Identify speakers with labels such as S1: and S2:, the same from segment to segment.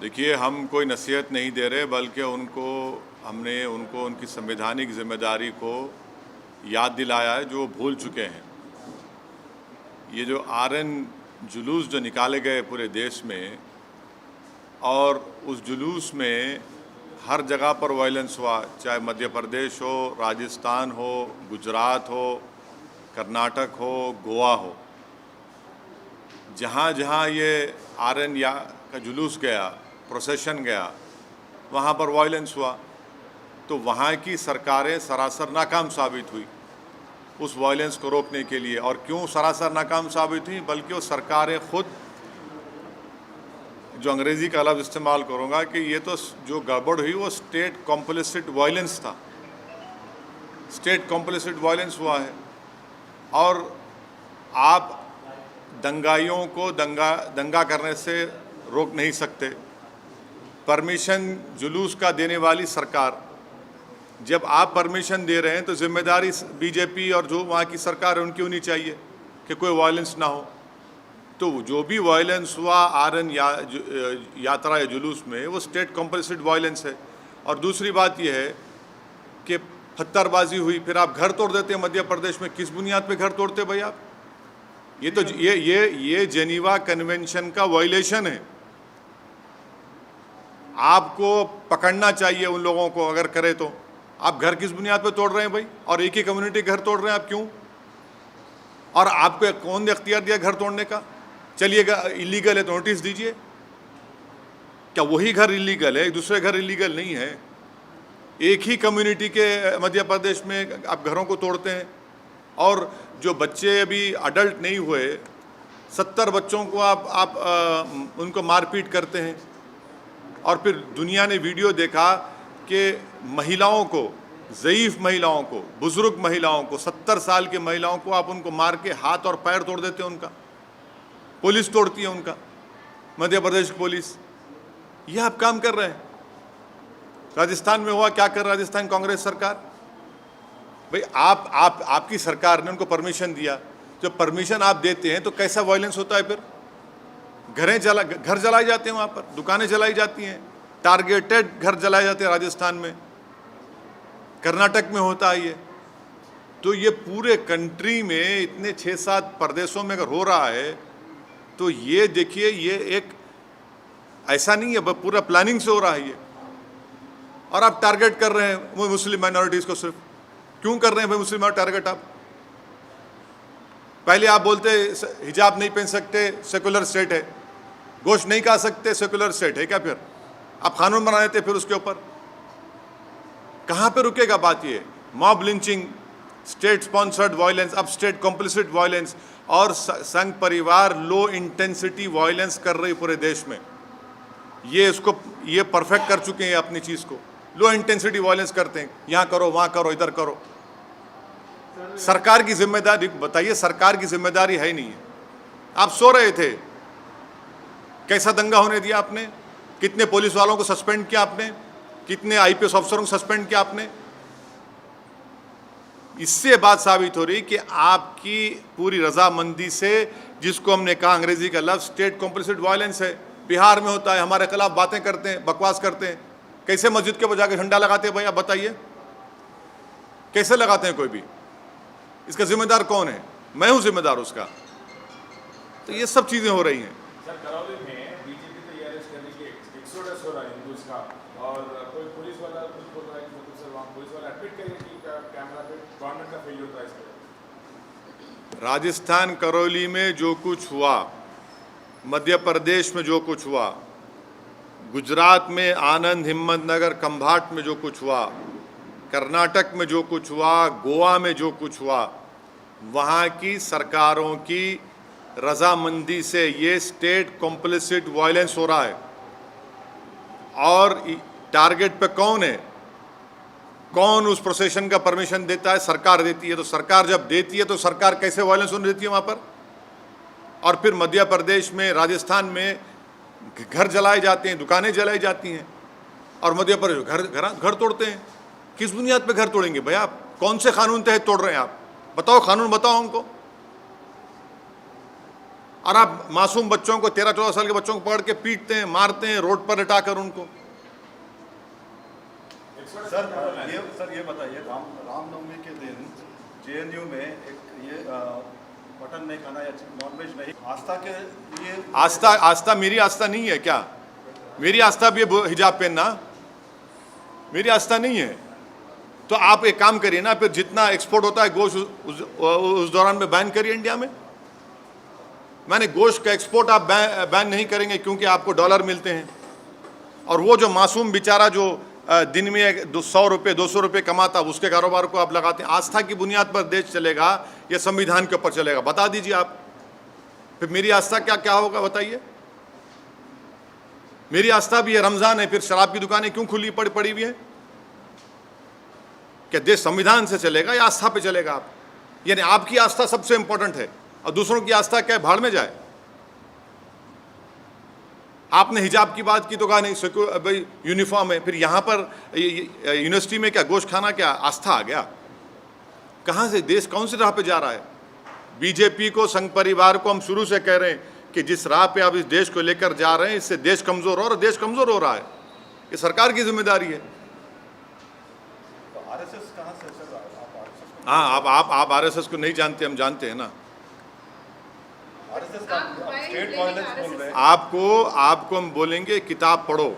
S1: देखिए, हम कोई नसीहत नहीं दे रहे, बल्कि हमने उनको उनकी संवैधानिक जिम्मेदारी को याद दिलाया है जो वो भूल चुके हैं। ये जो आरएन जुलूस जो निकाले गए पूरे देश में, और उस जुलूस में हर जगह पर वायलेंस हुआ, चाहे मध्य प्रदेश हो, राजस्थान हो, गुजरात हो, कर्नाटक हो, गोवा हो। जहाँ जहाँ ये आरएन का जुलूस गया, प्रोसेशन गया, वहाँ पर वायलेंस हुआ। तो वहाँ की सरकारें सरासर नाकाम साबित हुई उस वायलेंस को रोकने के लिए। और क्यों सरासर नाकाम साबित हुई? बल्कि वो सरकारें खुद, जो अंग्रेज़ी का लफ्ज़ इस्तेमाल करूँगा, कि ये तो जो गड़बड़ हुई वो स्टेट कॉम्प्लिसिट वायलेंस था। स्टेट कॉम्प्लिसिट वायलेंस हुआ है। और आप दंगाइयों को दंगा करने से रोक नहीं सकते। परमिशन जुलूस का देने वाली सरकार, जब आप परमिशन दे रहे हैं तो जिम्मेदारी बीजेपी और जो वहाँ की सरकार है उनकी होनी चाहिए कि कोई वायलेंस ना हो। तो जो भी वायलेंस हुआ आरएन यात्रा या जुलूस में, वो स्टेट कॉम्पल्सिड वायलेंस है। और दूसरी बात यह है कि पत्थरबाजी हुई, फिर आप घर तोड़ देते हैं मध्य प्रदेश में। किस बुनियाद पे घर तोड़ते भाई आप? ये तो ये जेनीवा कन्वेंशन का वायलेशन है। आपको पकड़ना चाहिए उन लोगों को, अगर करे तो। आप घर किस बुनियाद पे तोड़ रहे हैं भाई? और एक ही कम्युनिटी घर तोड़ रहे हैं आप, क्यों? और आपको कौन ने अख्तियार दिया घर तोड़ने का? चलिएगा, इलीगल है तो नोटिस दीजिए। क्या वही घर इलीगल है, दूसरे घर इलीगल नहीं है? एक ही कम्युनिटी के मध्य प्रदेश में आप घरों को तोड़ते हैं। और जो बच्चे अभी अडल्ट नहीं हुए, 70 बच्चों को आप उनको मारपीट करते हैं। और फिर दुनिया ने वीडियो देखा कि महिलाओं को, ज़ईफ़ महिलाओं को, बुज़ुर्ग महिलाओं को, 70 साल की महिलाओं को आप उनको मार के हाथ और पैर तोड़ देते हैं उनका। पुलिस तोड़ती है उनका, मध्य प्रदेश की पुलिस। ये आप काम कर रहे हैं। राजस्थान में हुआ, क्या कर राजस्थान कांग्रेस सरकार? भाई आपकी सरकार ने उनको परमिशन दिया। जब परमिशन आप देते हैं तो कैसा वायलेंस होता है फिर? घर जलाए जाते हैं, वहाँ पर दुकानें जलाई जाती हैं, टारगेटेड घर जलाए जाते हैं राजस्थान में, कर्नाटक में होता है ये। तो ये पूरे कंट्री में इतने 6-7 प्रदेशों में अगर हो रहा है, तो ये देखिए, ये एक ऐसा नहीं है, पूरा प्लानिंग से हो रहा है ये। और आप टारगेट कर रहे हैं वो मुस्लिम माइनॉरिटीज़ को। सिर्फ क्यों कर रहे हैं भाई मुस्लिम टारगेट आप? पहले आप बोलते हिजाब नहीं पहन सकते, सेकुलर स्टेट है। गोश्त नहीं खा सकते, सेकुलर स्टेट है क्या? फिर आप कानून बना देते फिर उसके ऊपर। कहाँ पे रुकेगा बात? ये mob lynching, state sponsored violence, अब स्टेट कॉम्प्लिसिट वायलेंस, और संघ परिवार लो इंटेंसिटी वायलेंस कर रही पूरे देश में। ये परफेक्ट कर चुके हैं अपनी चीज़ को। लो इंटेंसिटी वायलेंस करते हैं, यहाँ करो, वहाँ करो, इधर करो। सरकार की जिम्मेदारी बताइए? सरकार की जिम्मेदारी है ही नहीं है। आप सो रहे थे, कैसा दंगा होने दिया आपने? कितने पुलिस वालों को सस्पेंड किया आपने? कितने आईपीएस अफसरों को सस्पेंड किया आपने? इससे बात साबित हो रही कि आपकी पूरी रजामंदी से, जिसको हमने कहा अंग्रेजी का लफ्ज़ स्टेट कॉम्प्लिसिट वायलेंस है, बिहार में होता है। हमारे खिलाफ बातें करते हैं, बकवास करते हैं। कैसे मस्जिद के बजा के झंडा लगाते हैं भाई? आप बताइए, कैसे लगाते हैं कोई भी? इसका जिम्मेदार कौन है? मैं हूं जिम्मेदार उसका। तो ये सब चीज़ें हो रही हैं।
S2: सर, करौली में बीजेपी तो ये अरेस्ट करने की एक्सोडस हो रहा है हिंदूज का, और कोई पुलिस वाला कुछ बोल रहा है कि मतलब सर वहाँ पुलिस वाला एडमिट करें कि कैमरा पे गवर्नमेंट का फेलियर था इसका।
S1: राजस्थान करौली में जो कुछ हुआ, मध्य प्रदेश में जो कुछ हुआ, गुजरात में आनंद, हिम्मतनगर, खंभाट में जो कुछ हुआ, कर्नाटक में जो कुछ हुआ, गोवा में जो कुछ हुआ, वहाँ की सरकारों की रजामंदी से ये स्टेट कॉम्प्लिसिट वायलेंस हो रहा है। और टारगेट पे कौन है? कौन उस प्रोसेशन का परमिशन देता है? सरकार देती है। तो सरकार जब देती है तो सरकार कैसे वायलेंस होने देती है वहाँ पर? और फिर मध्य प्रदेश में, राजस्थान में घर जलाए जाते हैं, दुकानें जलाई जाती हैं, और मध्य प्रदेश घर तोड़ते हैं। किस बुनियाद पे घर तोड़ेंगे भाई आप? कौन से कानून तहत तोड़ रहे हैं आप? बताओ, कानून बताओ हमको। और आप मासूम बच्चों को 13-14 साल के बच्चों को पकड़ के पीटते हैं, मारते हैं, रोड पर लटाकर उनको।
S3: सर ये बताइए, रामनवमी के दिन जेएनयू में एक ये मटन नहीं खाना या नॉनवेज नहीं, आस्था के लिए
S1: आस्था मेरी आस्था नहीं है क्या? मेरी आस्था भी है हिजाब पहनना, मेरी आस्था नहीं है। तो आप एक काम करिए ना, फिर जितना एक्सपोर्ट होता है गोश्त उस दौरान में बैन करिए इंडिया में। मैंने गोश्त का एक्सपोर्ट आप बैन नहीं करेंगे क्योंकि आपको डॉलर मिलते हैं, और वो जो मासूम बेचारा जो दिन में 100 रुपये 200 रुपये कमाता, उसके कारोबार को आप लगाते हैं। आस्था की बुनियाद पर देश चलेगा या संविधान के ऊपर चलेगा? बता दीजिए आप। फिर मेरी आस्था क्या होगा बताइए? मेरी आस्था भी है, रमजान है, फिर शराब की दुकानें क्यों खुली पड़ी हुई है? क्या देश संविधान से चलेगा या आस्था पे चलेगा आप? यानी आपकी आस्था सबसे इंपॉर्टेंट है और दूसरों की आस्था क्या भाड़ में जाए? आपने हिजाब की बात की तो कहा नहीं भाई यूनिफॉर्म है, फिर यहाँ पर यूनिवर्सिटी में क्या गोश्त खाना क्या आस्था आ गया? कहाँ से देश कौन सी राह पे जा रहा है? बीजेपी को, संघ परिवार को हम शुरू से कह रहे हैं कि जिस राह पे आप इस देश को लेकर जा रहे हैं इससे देश कमजोर हो रहा है, देश कमजोर हो रहा है। ये सरकार की जिम्मेदारी है।
S3: तो आरएसएस कहाँ से सर? आप
S1: हाँ, आप आरएसएस को नहीं जानते, हम जानते हैं ना।
S3: आरएसएस का स्टेट वायलेंस बोल रहे हैं।
S1: आपको हम बोलेंगे किताब पढ़ो।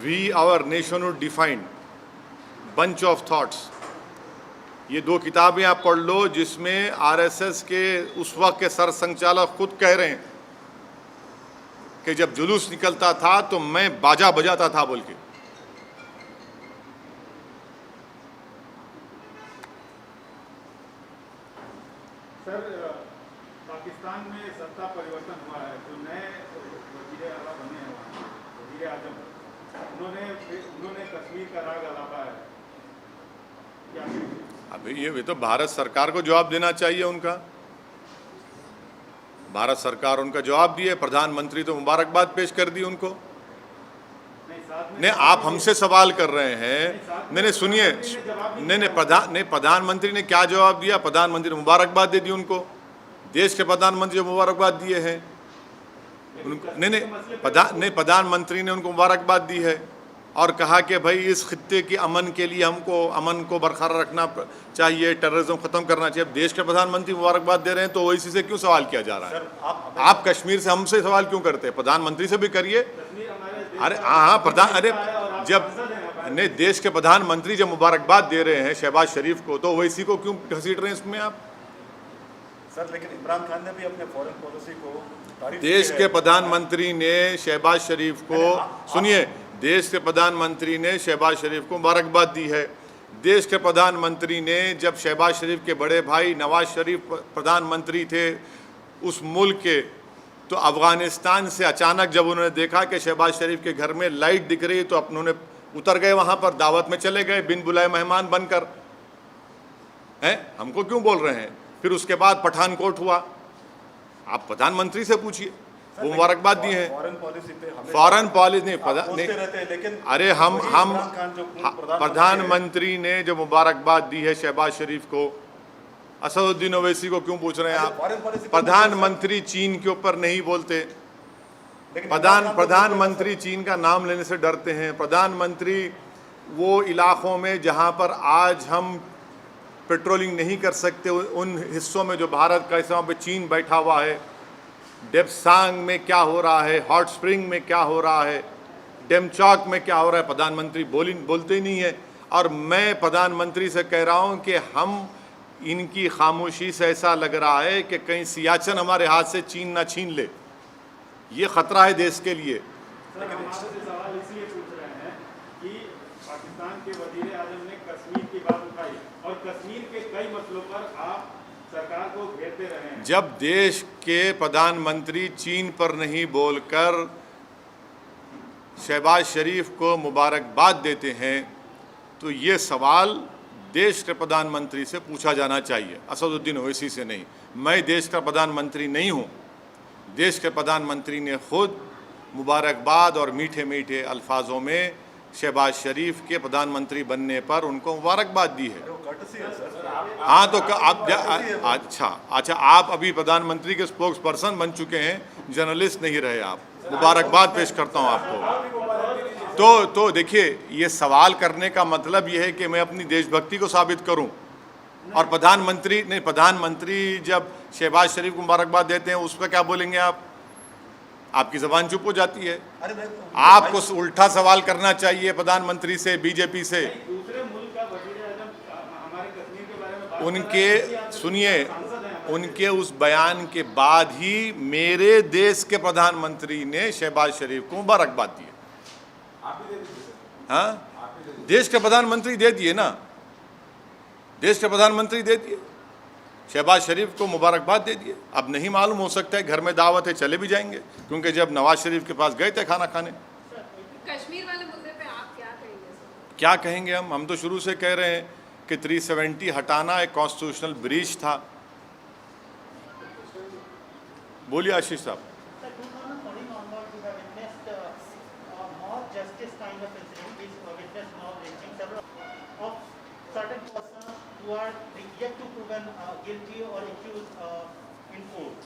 S1: We our nationhood defined, bunch of thoughts, ये 2 किताबें आप पढ़ लो जिसमें आरएसएस के उस वक्त के सर संचालक खुद कह रहे हैं कि जब जुलूस निकलता था तो मैं बाजा बजाता था बोल के।
S4: सर, पाकिस्तान में सत्ता परिवर्तन हुआ है, जो नए वज़ीर आला बने हैं वहाँ, वज़ीर आज़म, उन्होंने कश्मीर का राग अलापा है, क्या?
S1: अभी ये तो भारत सरकार को जवाब देना चाहिए उनका। भारत सरकार उनका जवाब दिए, प्रधानमंत्री तो मुबारकबाद पेश कर दी उनको। नहीं, आप हमसे सवाल कर रहे हैं। नहीं सुनिए, नहीं प्रधानमंत्री ने क्या जवाब दिया? प्रधानमंत्री ने मुबारकबाद दे दी उनको। देश के प्रधानमंत्री जो मुबारकबाद दिए हैं नहीं, प्रधानमंत्री ने उनको मुबारकबाद दी है और कहा कि भाई इस खित्ते की अमन के लिए हमको अमन को बरकरार रखना चाहिए, टेररिज्म ख़त्म करना चाहिए। अब देश के प्रधानमंत्री मुबारकबाद दे रहे हैं तो ओवैसी से क्यों सवाल किया जा रहा है? आप कश्मीर से हमसे सवाल क्यों करते हैं? प्रधानमंत्री से भी करिए। अरे हाँ, जब नहीं, देश के प्रधानमंत्री जब मुबारकबाद दे रहे हैं शहबाज शरीफ को, तो ओवैसी को क्यों घसीट रहे हैं इसमें आप?
S3: सर लेकिन इमरान खान ने भी अपने फॉरेन पॉलिसी को तारीफ
S1: देश के प्रधानमंत्री ने शहबाज शरीफ को, सुनिए, देश के प्रधानमंत्री ने शहबाज शरीफ को मुबारकबाद दी है। देश के प्रधानमंत्री ने, जब शहबाज शरीफ के बड़े भाई नवाज शरीफ प्रधानमंत्री थे उस मुल्क के, तो अफ़गानिस्तान से अचानक जब उन्होंने देखा कि शहबाज शरीफ के घर में लाइट दिख रही तो उन्होंने उतर गए, वहाँ पर दावत में चले गए बिन बुलाए मेहमान बनकर। हैं, हमको क्यों बोल रहे हैं? फिर उसके बाद पठानकोट हुआ, आप प्रधानमंत्री से पूछिए, वो मुबारकबाद दिए हैं। फॉरेन पॉलिसी नहीं,
S3: लेकिन
S1: अरे हम प्रधानमंत्री ने जो मुबारकबाद दी है शहबाज शरीफ को, असदुद्दीन ओवैसी को क्यों पूछ रहे हैं आप? प्रधानमंत्री चीन के ऊपर नहीं बोलते। प्रधानमंत्री चीन का नाम लेने से डरते हैं। प्रधानमंत्री वो इलाकों में जहां पर आज हम पेट्रोलिंग नहीं कर सकते, उन हिस्सों में जो भारत का हिस्सा पे चीन बैठा हुआ है, डेप्सांग में क्या हो रहा है, हॉट स्प्रिंग में क्या हो रहा है, डेमचौक में क्या हो रहा है, प्रधानमंत्री बोलते ही नहीं है। और मैं प्रधानमंत्री से कह रहा हूं कि हम इनकी खामोशी से ऐसा लग रहा है कि कहीं सियाचिन हमारे हाथ से चीन ना छीन ले। ये खतरा है देश के लिए।
S4: सर, हम आपसे सवाल इसलिए पूछ रहे हैं कि पाकिस्तान के वज़ीर आज़म ने कश्मीर की बात उठाई और कश्मीर के कई मसलों पर आप सरकार को घेरते रहे हैं।
S1: जब देश के प्रधानमंत्री चीन पर नहीं बोलकर शहबाज शरीफ को मुबारकबाद देते हैं तो ये सवाल देश के प्रधानमंत्री से पूछा जाना चाहिए, असदुद्दीन ओवैसी से नहीं। मैं देश का प्रधानमंत्री नहीं हूँ। देश के प्रधानमंत्री ने खुद मुबारकबाद और मीठे मीठे अल्फाजों में शहबाज शरीफ के प्रधानमंत्री बनने पर उनको मुबारकबाद दी है।
S3: वो courtesy है सर।
S1: हाँ तो अच्छा आप अभी प्रधानमंत्री के स्पोक्स पर्सन बन चुके हैं, जर्नलिस्ट नहीं रहे आप। मुबारकबाद पेश करता हूँ आपको। तो देखिए, ये सवाल करने का मतलब ये है कि मैं अपनी देशभक्ति को साबित करूं, और प्रधानमंत्री जब शहबाज शरीफ को मुबारकबाद देते हैं उस पर क्या बोलेंगे आप? आपकी जबान चुप हो जाती है।
S3: अरे मैं
S1: आपको उल्टा सवाल करना चाहिए प्रधानमंत्री से, बीजेपी से।
S4: दूसरे मुल्क का वजीर आजम हमारे कश्मीर के बारे में बात
S1: उनके सुनिए, उनके उस बयान के बाद ही मेरे देश के प्रधानमंत्री ने शहबाज शरीफ को मुबारकबाद दी।
S2: आप ही दे दीजिए सर,
S1: हाँ,
S2: आप ही दे दीजिए।
S1: देश के प्रधानमंत्री दे दिए ना, देश के प्रधानमंत्री दे दिए, शहबाज शरीफ को मुबारकबाद दे दिए। अब नहीं मालूम, हो सकता है घर में दावत है, चले भी जाएंगे, क्योंकि जब नवाज शरीफ के पास गए थे खाना खाने।
S5: कश्मीर वाले मुद्दे पे आप क्या कहेंगे सर?
S1: क्या कहेंगे हम तो शुरू से कह रहे हैं कि 370 हटाना एक कॉन्स्टिट्यूशनल ब्रीच था। बोलिए आशीष साहब।
S6: Sir, 2014 onwards, we have witnessed more justice kind of incident. We witnessed more lynching several of certain persons who are yet to proven guilty or accused in court.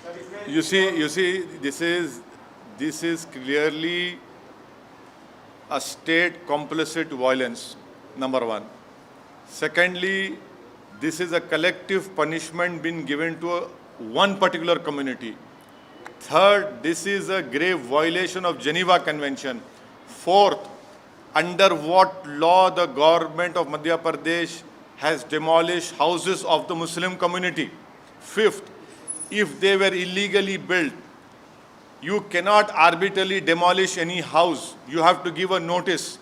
S4: Sir इसमें
S1: You see, this is clearly a state complicit violence, number one. Secondly, this is a collective punishment being given to one particular community. Third, this is a grave violation of Geneva Convention. Fourth, under what law the government of Madhya Pradesh has demolished houses of the Muslim community. Fifth, if they were illegally built, you cannot arbitrarily demolish any house. You have to give a notice.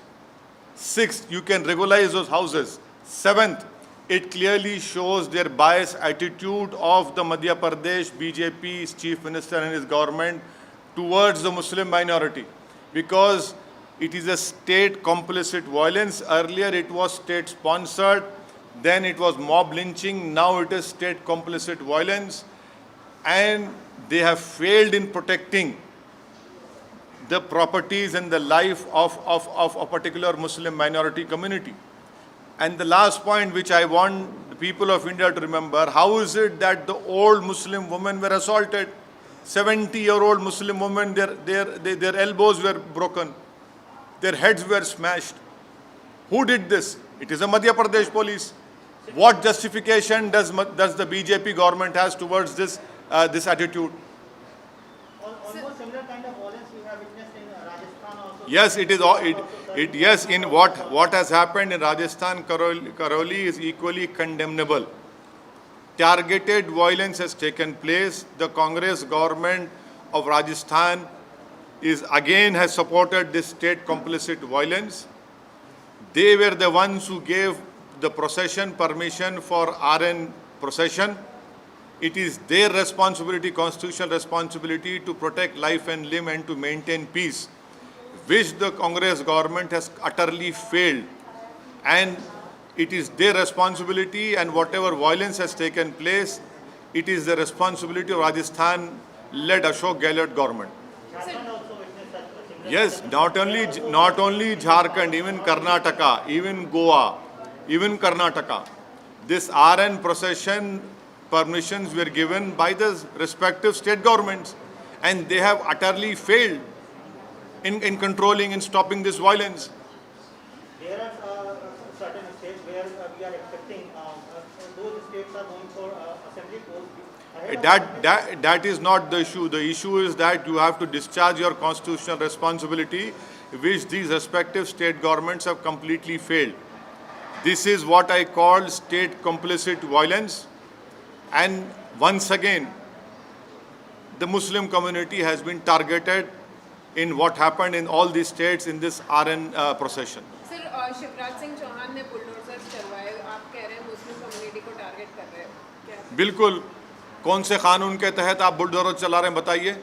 S1: Sixth, you can regularize those houses. Seventh, it clearly shows their biased attitude of the Madhya Pradesh BJP's chief minister and his government towards the Muslim minority, because it is a state complicit violence. Earlier it was state sponsored, then it was mob lynching, now it is state complicit violence, and they have failed in protecting the properties and the life of a particular Muslim minority community. And the last point which I want the people of India to remember, how is it that the old Muslim women were assaulted? 70-year-old Muslim women, their elbows were broken, their heads were smashed. Who did this? It is the Madhya Pradesh police. What justification does the BJP government has towards this attitude?
S6: Almost similar kind of violence we have witnessed in Rajasthan also.
S1: Yes, it is. Yes, in what has happened in Rajasthan, Karoli is equally condemnable. Targeted violence has taken place. The Congress government of Rajasthan has supported this state complicit violence. They were the ones who gave the procession permission for RN procession. It is their responsibility, constitutional responsibility, to protect life and limb and to maintain peace, which the Congress government has utterly failed. And it is their responsibility, and whatever violence has taken place, it is the responsibility of Rajasthan-led Ashok Gehlot government.
S6: Jharkhand also witnessed such a similar.
S1: Yes, not only Jharkhand, even Karnataka, even Goa, even Karnataka. This RN procession permissions were given by the respective state governments, and they have utterly failed in controlling and stopping this violence.
S6: There are certain states where we are expecting those states are going for assembly polls. Ahead of
S1: That is not the issue. The issue is that you have to discharge your constitutional responsibility, which these respective state governments have completely failed. This is what I call state complicit violence. And once again, the Muslim community has been targeted in what happened in all these states in this RN procession.
S5: Sir Shivraj Singh Chouhan ने bulldozers चलवाए, आप कह रहे हैं Muslim community को target कर रहे हैं क्या?
S1: बिल्कुल। कौन से कानून के तहत आप बुलडोजर चला रहे हैं बताइए?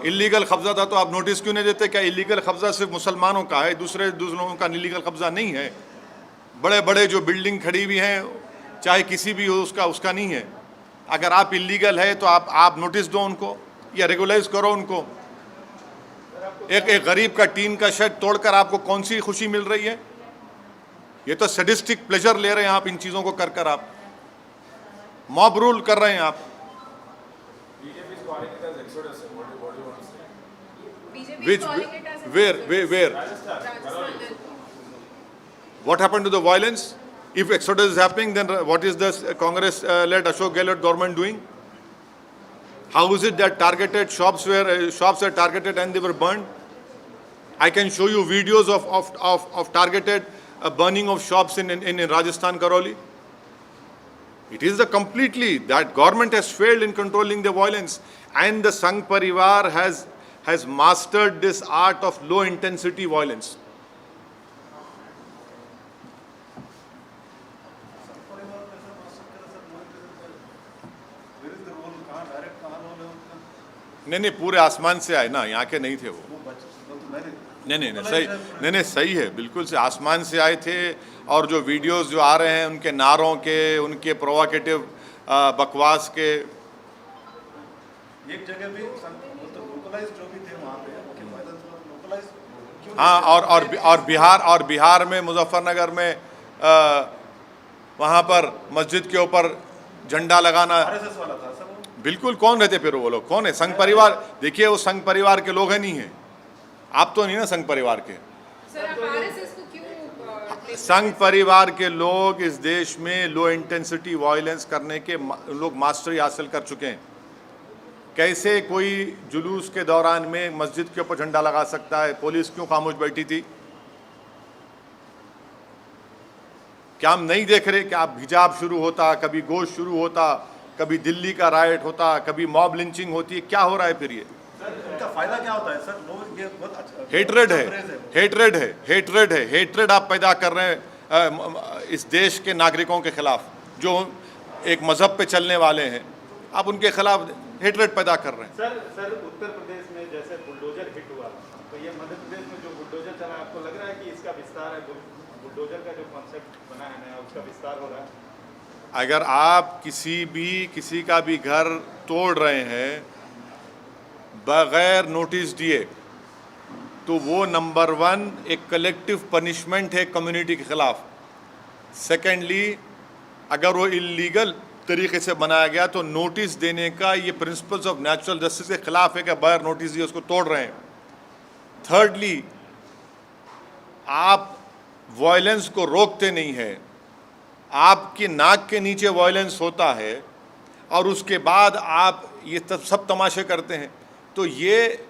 S1: इलीगल कब्जा था तो आप नोटिस क्यों नहीं देते? क्या इलीगल कब्जा सिर्फ मुसलमानों का है, दूसरे लोगों का इलीगल कब्जा नहीं है? बड़े बड़े जो बिल्डिंग खड़ी हुई हैं, चाहे किसी भी हो, उसका नहीं है। अगर आप इलीगल है तो आप नोटिस दो उनको या रेगुलाइज करो उनको। एक गरीब का टीन का शेड तोड़कर आपको कौन सी खुशी मिल रही है? ये तो सैडिस्टिक प्लेजर ले रहे हैं आप इन चीजों को कर कर, आप मॉब रूल कर रहे हैं आप।
S2: BJP is calling it as exodus. What do you want to say?
S5: BJP
S1: Which,
S5: is calling it as a
S1: where?
S5: Rajasthan and
S1: What happened to the violence? If exodus is happening, then what is the Congress-led Ashok Gehlot government doing? How is it that targeted shops were targeted and they were burned? I can show you videos of targeted burning of shops in Rajasthan, Karoli. It is that government has failed in controlling the violence, and the Sangh Parivar has mastered this art of low intensity violence. नहीं, पूरे आसमान से आए ना, यहाँ के नहीं थे वो। नहीं, सही है, बिल्कुल से आसमान से आए थे। और जो वीडियोस जो आ रहे हैं उनके नारों के, उनके प्रोवोकेटिव बकवास के,
S3: एक जगह भी लोकलाइज जो भी थे वहाँ पे लोकलाइज क्यों?
S1: हाँ, और बिहार में मुजफ्फरनगर में वहाँ पर मस्जिद के ऊपर झंडा लगाना,
S3: RSS वाला था सर वो।
S1: बिल्कुल। कौन रहते फिर वो लोग? कौन है? संघ परिवार। देखिए, वो संघ परिवार के लोग हैं, नहीं है? आप तो नहीं ना संघ परिवार के?
S5: सर, आप RSS को क्यों
S1: संघ परिवार के लोग इस देश में लो इंटेंसिटी वायलेंस करने के लोग मास्टरी हासिल कर चुके हैं। कैसे कोई जुलूस के दौरान में मस्जिद के ऊपर झंडा लगा सकता है? पुलिस क्यों खामोश बैठी थी? क्या हम नहीं देख रहे कि आप हिजाब शुरू होता, कभी गोश्त शुरू होता, कभी दिल्ली का राइट होता, कभी मॉब लिंचिंग होती है? क्या हो रहा है फिर ये?
S3: इनका फायदा क्या होता है सर? लोग ये बहुत अच्छा
S1: हेट्रेड है। हेट्रेड आप पैदा कर रहे हैं इस देश के नागरिकों के खिलाफ, जो एक मजहब पे चलने वाले हैं। आप उनके खिलाफ हेट्रेड पैदा कर रहे हैं।
S4: सर उत्तर प्रदेश में जैसे बुलडोजर हिट हुआ, तो ये मध्य प्रदेश में जो बुलडोजर चला, आपको लग रहा है कि इसका विस्तार है? बुलडोजर का जो कॉन्सेप्ट बना है नया, उसका विस्तार हो रहा है?
S1: अगर आप किसी का भी घर तोड़ रहे हैं बगैर नोटिस दिए, तो वो नंबर 1 एक कलेक्टिव पनिशमेंट है कम्युनिटी के खिलाफ। सेकेंडली, अगर वो इलीगल तरीके से बनाया गया तो नोटिस देने का ये प्रिंसिपल्स ऑफ नेचुरल जस्टिस के खिलाफ है कि बगैर नोटिस दिए उसको तोड़ रहे हैं। थर्डली, आप वायलेंस को रोकते नहीं हैं, आपकी नाक के नीचे वायलेंस होता है और उसके बाद आप ये सब तमाशे करते हैं। तो ये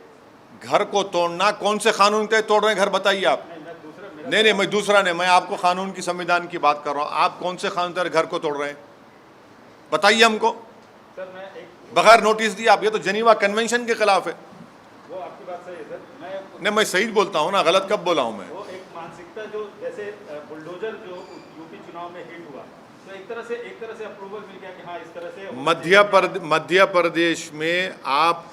S1: घर को तोड़ना कौन से कानून के तोड़ रहे हैं घर? बताइए आप। नहीं, मैं दूसरा नहीं, मैं आपको कानून की, संविधान की बात कर रहा हूँ। आप कौन से कानून के घर को तोड़ रहे हैं? बताइए हमको।
S4: सर मैं एक
S1: बगैर नोटिस दिए आप, ये तो जेनीवा कन्वेंशन के खिलाफ है।
S4: वो आपकी बात सही है सर।
S1: नहीं, मैं सही बोलता हूँ ना, गलत कब बोला हूँ मैं?
S4: वो एक मानसिकता जो जैसे बुलडोजर जो यूपी चुनाव में हिट हुआ, तो एक तरह से अप्रूवल मिल गया कि हाँ इस तरह से
S1: मध्य प्रदेश में आप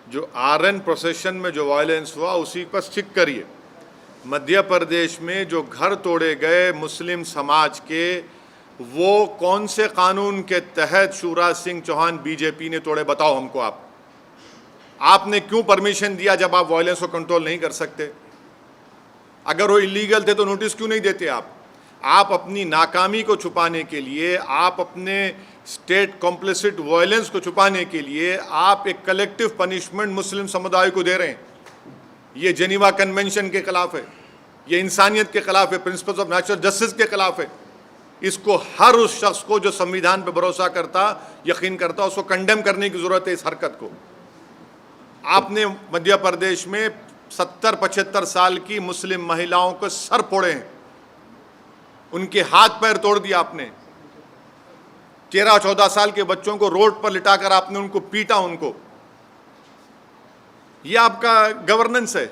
S1: जो RN प्रोसेशन में जो वायलेंस हुआ उसी पर स्टिक करिए। मध्य प्रदेश में जो घर तोड़े गए मुस्लिम समाज के, वो कौन से कानून के तहत शिवराज सिंह चौहान बीजेपी ने तोड़े? बताओ हमको। आपने क्यों परमिशन दिया जब आप वायलेंस को कंट्रोल नहीं कर सकते? अगर वो इलीगल थे तो नोटिस क्यों नहीं देते आप अपनी नाकामी को छुपाने के लिए, आप अपने स्टेट कॉम्प्लिसिट वायलेंस को छुपाने के लिए आप एक कलेक्टिव पनिशमेंट मुस्लिम समुदाय को दे रहे हैं। ये जेनीवा कन्वेंशन के खिलाफ है, ये इंसानियत के खिलाफ है, प्रिंसिपल्स ऑफ नेचुरल जस्टिस के खिलाफ है। इसको हर उस शख्स को जो संविधान पर भरोसा करता, यकीन करता, उसको कंडेम करने की जरूरत है इस हरकत को। आपने मध्य प्रदेश में 70-75 साल की मुस्लिम महिलाओं को सर फोड़े हैं, उनके हाथ पैर तोड़ दिया आपने। 13-14 साल के बच्चों को रोड पर लिटाकर आपने उनको पीटा। ये आपका गवर्नेंस है।